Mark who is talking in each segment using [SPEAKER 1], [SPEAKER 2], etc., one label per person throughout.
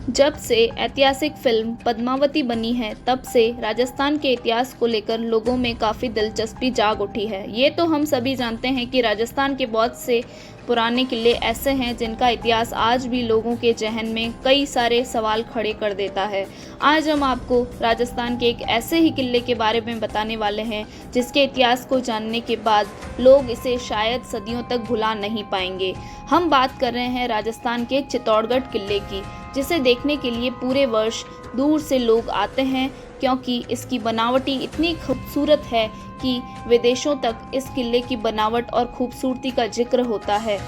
[SPEAKER 1] जब से ऐतिहासिक फिल्म पद्मावती बनी है तब से राजस्थान के इतिहास को लेकर लोगों में काफ़ी दिलचस्पी जाग उठी है। ये तो हम सभी जानते हैं कि राजस्थान के बहुत से पुराने किले ऐसे हैं जिनका इतिहास आज भी लोगों के जहन में कई सारे सवाल खड़े कर देता है। आज हम आपको राजस्थान के एक ऐसे ही किले के बारे में बताने वाले हैं जिसके इतिहास को जानने के बाद लोग इसे शायद सदियों तक भुला नहीं पाएंगे। हम बात कर रहे हैं राजस्थान के चित्तौड़गढ़ किले की, जिसे देखने के लिए पूरे वर्ष दूर से लोग आते हैं क्योंकि इसकी बनावटी इतनी खूबसूरत है कि विदेशों तक इस किले की बनावट और खूबसूरती का जिक्र होता है।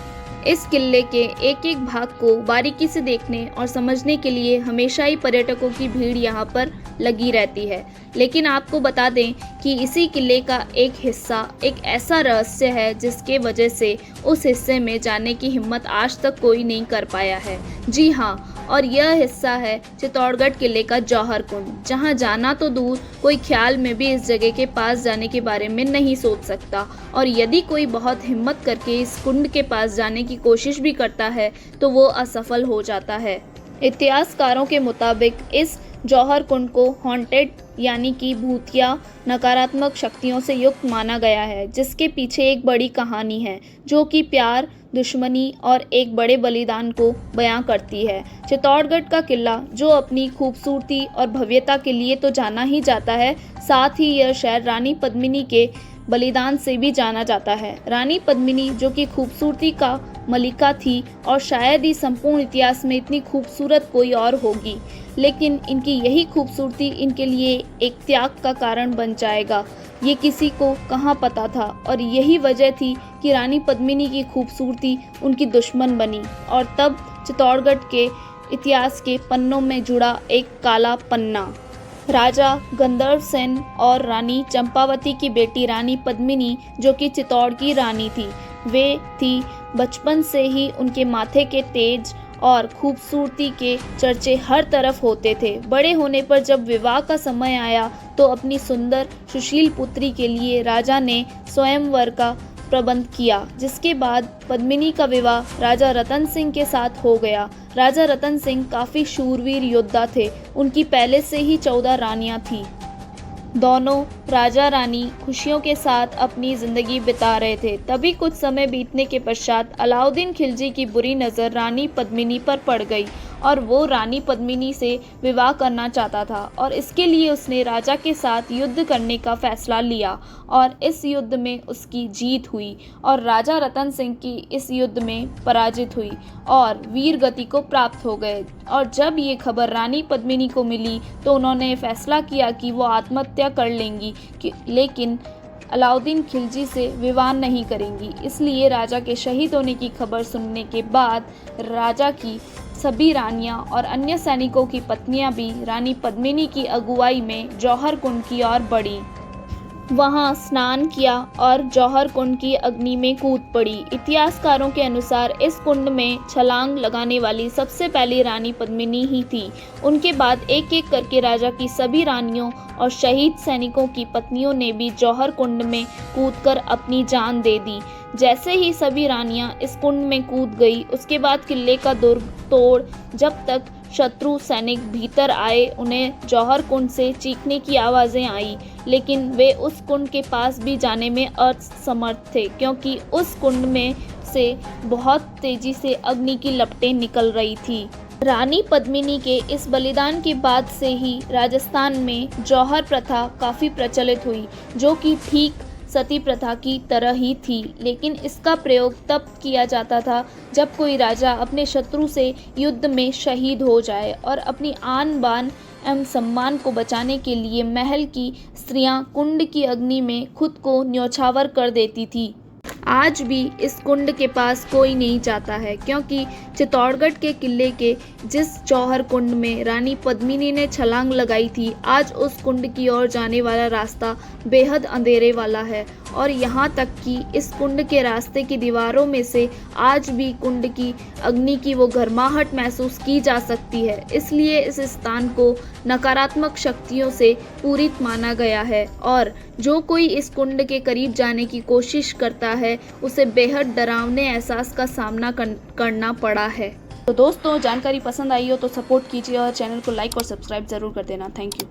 [SPEAKER 1] इस किले के एक एक भाग को बारीकी से देखने और समझने के लिए हमेशा ही पर्यटकों की भीड़ यहाँ पर लगी रहती है। लेकिन आपको बता दें कि इसी किले का एक हिस्सा एक ऐसा रहस्य है जिसके वजह से उस हिस्से में जाने की हिम्मत आज तक कोई नहीं कर पाया है। जी हाँ, और यह हिस्सा है चित्तौड़गढ़ किले का जौहर कुंड, जहाँ जाना तो दूर कोई ख्याल में भी इस जगह के पास जाने के बारे में नहीं सोच सकता। और यदि कोई बहुत हिम्मत करके इस कुंड के पास जाने की कोशिश भी करता है तो वो असफल हो जाता है। इतिहासकारों के मुताबिक इस जौहर कुंड को हॉन्टेड यानी कि भूतिया नकारात्मक शक्तियों से युक्त माना गया है, जिसके पीछे एक बड़ी कहानी है जो कि प्यार, दुश्मनी और एक बड़े बलिदान को बयां करती है। चित्तौड़गढ़ का किला जो अपनी खूबसूरती और भव्यता के लिए तो जाना ही जाता है, साथ ही यह शहर रानी पद्मिनी के बलिदान से भी जाना जाता है। रानी पद्मिनी जो कि खूबसूरती का मलिका थी और शायद ही संपूर्ण इतिहास में इतनी खूबसूरत कोई और होगी, लेकिन इनकी यही खूबसूरती इनके लिए एक त्याग का कारण बन जाएगा, ये किसी को कहाँ पता था। और यही वजह थी कि रानी पद्मिनी की खूबसूरती उनकी दुश्मन बनी और तब चित्तौड़गढ़ के इतिहास के पन्नों में जुड़ा एक काला पन्ना। राजा गंधर्व सेन और रानी चंपावती की बेटी रानी पद्मिनी जो कि चित्तौड़ की रानी थी, वे थी बचपन से ही उनके माथे के तेज और खूबसूरती के चर्चे हर तरफ होते थे। बड़े होने पर जब विवाह का समय आया तो अपनी सुंदर सुशील पुत्री के लिए राजा ने स्वयंवर का प्रबंध किया, जिसके बाद पद्मिनी का विवाह राजा रतन सिंह के साथ हो गया। राजा रतन सिंह काफ़ी शूरवीर योद्धा थे, उनकी पहले से ही 14 रानियां थीं। दोनों राजा रानी खुशियों के साथ अपनी ज़िंदगी बिता रहे थे। तभी कुछ समय बीतने के पश्चात अलाउद्दीन खिलजी की बुरी नज़र रानी पद्मिनी पर पड़ गई और वो रानी पद्मिनी से विवाह करना चाहता था और इसके लिए उसने राजा के साथ युद्ध करने का फैसला लिया और इस युद्ध में उसकी जीत हुई और राजा रतन सिंह की इस युद्ध में पराजित हुई और वीर गति को प्राप्त हो गए। और जब ये खबर रानी पद्मिनी को मिली तो उन्होंने फैसला किया कि वो आत्महत्या कर लेंगी, लेकिन अलाउद्दीन खिलजी से विवाह नहीं करेंगी। इसलिए राजा के शहीद होने की खबर सुनने के बाद राजा की सभी रानियां और अन्य सैनिकों की पत्नियां भी रानी पद्मिनी की अगुवाई में जौहर कुंड की ओर बढ़ी, वहां स्नान किया और जौहर कुंड की अग्नि में कूद पड़ी। इतिहासकारों के अनुसार इस कुंड में छलांग लगाने वाली सबसे पहली रानी पद्मिनी ही थी। उनके बाद एक एक करके राजा की सभी रानियों और शहीद सैनिकों की पत्नियों ने भी जौहर कुंड में कूदकर अपनी जान दे दी। जैसे ही सभी रानियां इस कुंड में कूद गई, उसके बाद किले का दुर्ग तोड़ जब तक शत्रु सैनिक भीतर आए, उन्हें जौहर कुंड से चीखने की आवाज़ें आई, लेकिन वे उस कुंड के पास भी जाने में असमर्थ थे क्योंकि उस कुंड में से बहुत तेजी से अग्नि की लपटें निकल रही थी। रानी पद्मिनी के इस बलिदान के बाद से ही राजस्थान में जौहर प्रथा काफ़ी प्रचलित हुई, जो कि ठीक सती प्रथा की तरह ही थी, लेकिन इसका प्रयोग तब किया जाता था जब कोई राजा अपने शत्रु से युद्ध में शहीद हो जाए और अपनी आन बान एवं सम्मान को बचाने के लिए महल की स्त्रियां कुंड की अग्नि में खुद को न्यौछावर कर देती थी। आज भी इस कुंड के पास कोई नहीं जाता है क्योंकि चित्तौड़गढ़ के किले के जिस जौहर कुंड में रानी पद्मिनी ने छलांग लगाई थी, आज उस कुंड की ओर जाने वाला रास्ता बेहद अंधेरे वाला है और यहाँ तक कि इस कुंड के रास्ते की दीवारों में से आज भी कुंड की अग्नि की वो गर्माहट महसूस की जा सकती है। इसलिए इस स्थान को नकारात्मक शक्तियों से पूरित माना गया है और जो कोई इस कुंड के करीब जाने की कोशिश करता है उसे बेहद डरावने एहसास का सामना करना पड़ा है। तो दोस्तों जानकारी पसंद आई हो तो सपोर्ट कीजिए और चैनल को लाइक और सब्सक्राइब ज़रूर कर देना। Thank you.